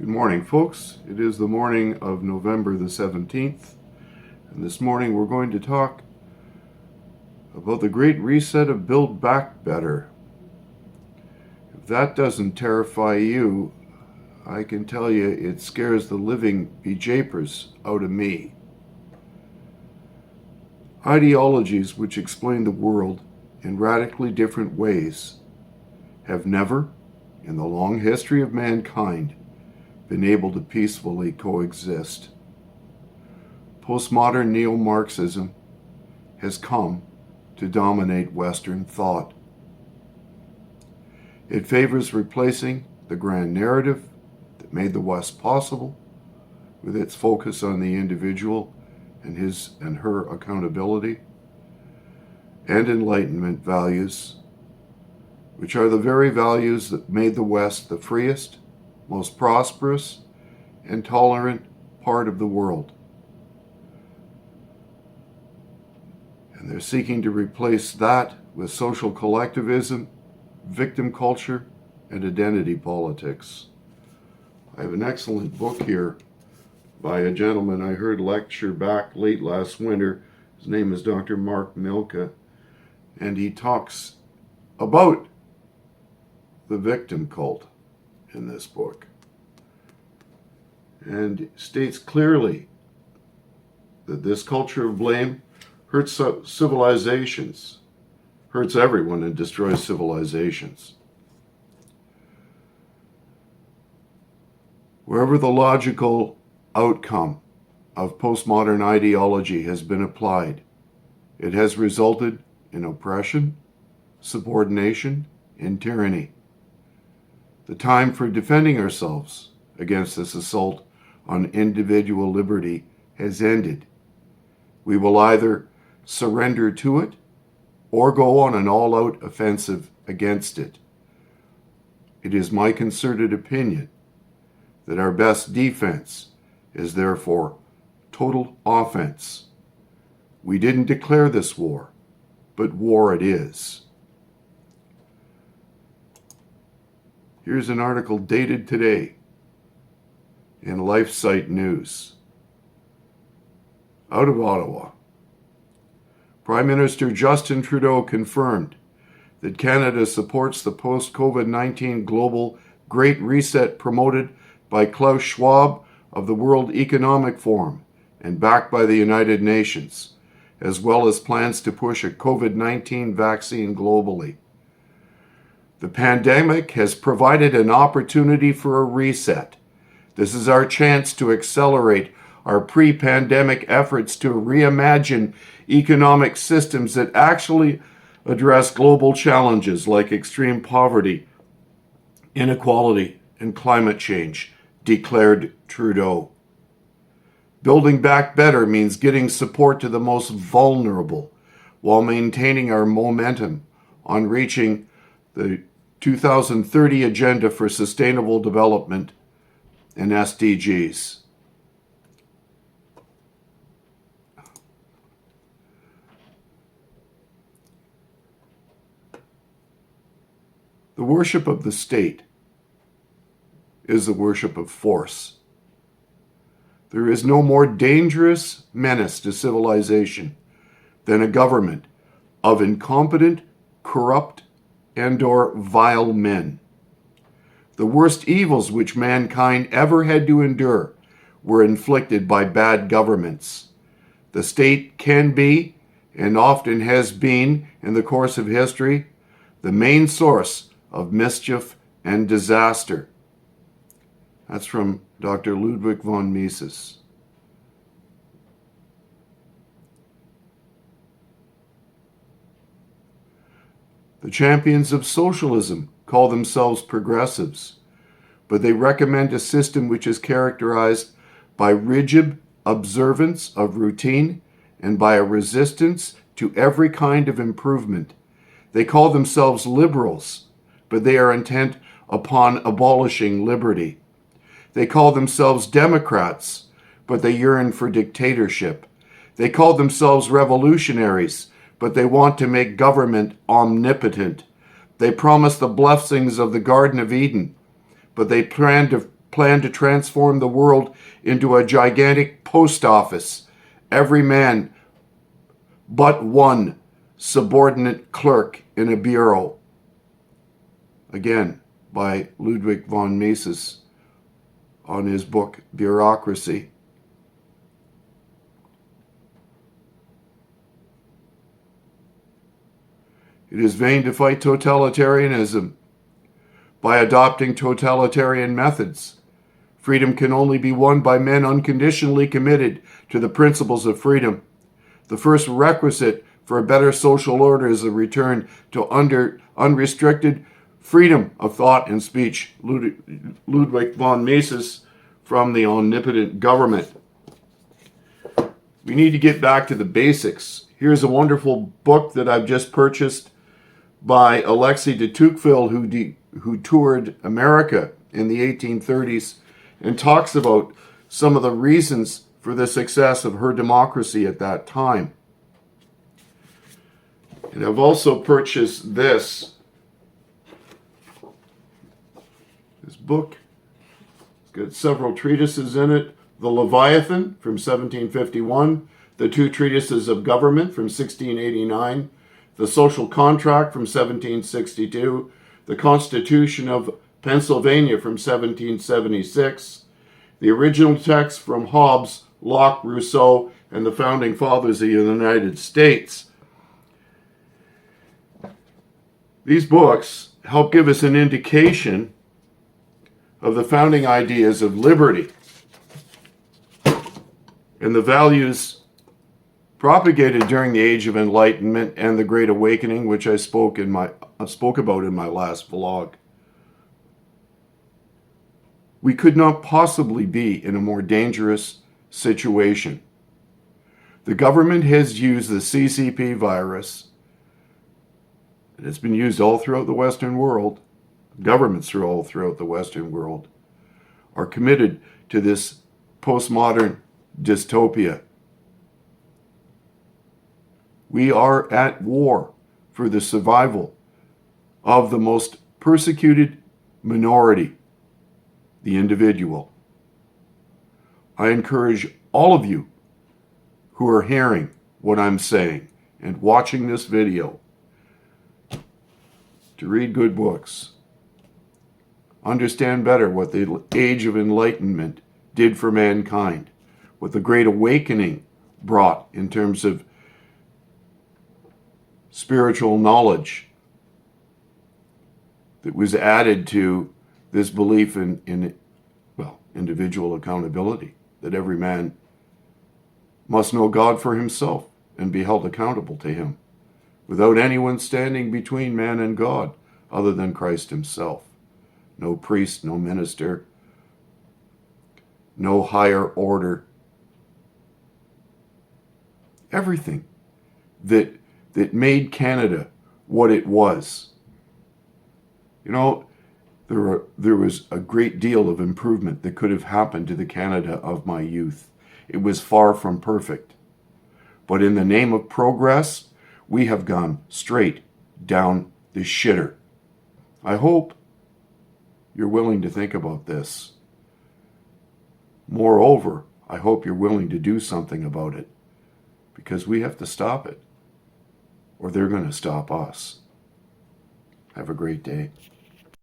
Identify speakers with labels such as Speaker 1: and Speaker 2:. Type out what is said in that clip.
Speaker 1: Good morning, folks. It is the morning of November the 17th, and this morning we're going to talk about the Great Reset of Build Back Better. If that doesn't terrify you, I can tell you it scares the living bejapers out of me. Ideologies which explain the world in radically different ways have never, in the long history of mankind, been able to peacefully coexist. Postmodern Neo-Marxism has come to dominate Western thought. It favors replacing the Grand Narrative that made the West possible with its focus on the individual and his and her accountability and Enlightenment values, which are the very values that made the West the freest, most prosperous, and tolerant part of the world. And they're seeking to replace that with social collectivism, victim culture, and identity politics. I have an excellent book here by a gentleman I heard lecture back late last winter. His name is Dr. Mark Milka, and he talks about the victim cult in this book, and states clearly that this culture of blame hurts civilizations, hurts everyone, and destroys civilizations. Wherever the logical outcome of postmodern ideology has been applied, it has resulted in oppression, subordination, and tyranny. The time for defending ourselves against this assault on individual liberty has ended. We will either surrender to it or go on an all-out offensive against it. It is my concerted opinion that our best defense is therefore total offense. We didn't declare this war, but war it is. Here's an article dated today in LifeSiteNews. Out of Ottawa, Prime Minister Justin Trudeau confirmed that Canada supports the post-COVID-19 global Great Reset promoted by Klaus Schwab of the World Economic Forum and backed by the United Nations, as well as plans to push a COVID-19 vaccine globally. The pandemic has provided an opportunity for a reset. This is our chance to accelerate our pre-pandemic efforts to reimagine economic systems that actually address global challenges like extreme poverty, inequality, and climate change, declared Trudeau. Building back better means getting support to the most vulnerable while maintaining our momentum on reaching the 2030 Agenda for Sustainable Development and SDGs. The worship of the state is the worship of force. There is no more dangerous menace to civilization than a government of incompetent, corrupt, and/or vile men. The worst evils which mankind ever had to endure were inflicted by bad governments. The state can be, and often has been in the course of history, the main source of mischief and disaster. That's from Dr. Ludwig von Mises. The Champions of Socialism call themselves progressives, but they recommend a system which is characterized by rigid observance of routine and by a resistance to every kind of improvement. They call themselves liberals, but they are intent upon abolishing liberty. They call themselves Democrats, but they yearn for dictatorship. They call themselves revolutionaries, but they want to make government omnipotent. They promise the blessings of the Garden of Eden, but they plan to plan to transform the world into a gigantic post office. Every man but one subordinate clerk in a bureau. Again, by Ludwig von Mises on his book, Bureaucracy. It is vain to fight totalitarianism by adopting totalitarian methods. Freedom can only be won by men unconditionally committed to the principles of freedom. The first requisite for a better social order is a return to unrestricted freedom of thought and speech. Ludwig von Mises from The Omnipotent Government. We need to get back to the basics. Here's a wonderful book that I've just purchased by Alexei de Tocqueville, who toured America in the 1830s and talks about some of the reasons for the success of her democracy at that time. And I've also purchased this book. It's got several treatises in it. The Leviathan from 1751, the two treatises of government from 1689, the Social Contract from 1762, the Constitution of Pennsylvania from 1776, the original text from Hobbes, Locke, Rousseau, and the Founding Fathers of the United States. These books help give us an indication of the founding ideas of liberty and the values propagated during the Age of Enlightenment and the Great Awakening, which I spoke about in my last vlog. We could not possibly be in a more dangerous situation. The government has used the CCP virus, and it's been used all throughout the Western world. Governments all throughout the Western world are committed to this postmodern dystopia. We are at war for the survival of the most persecuted minority, the individual. I encourage all of you who are hearing what I'm saying and watching this video to read good books. Understand better what the Age of Enlightenment did for mankind, what the Great Awakening brought in terms of spiritual knowledge that was added to this belief in individual accountability, that every man must know God for himself and be held accountable to him, without anyone standing between man and God other than Christ himself. No priest, no minister, no higher order. Everything that made Canada what it was. You know, there was a great deal of improvement that could have happened to the Canada of my youth. It was far from perfect. But in the name of progress, we have gone straight down the shitter. I hope you're willing to think about this. Moreover, I hope you're willing to do something about it, because we have to stop it, or they're going to stop us. Have a great day.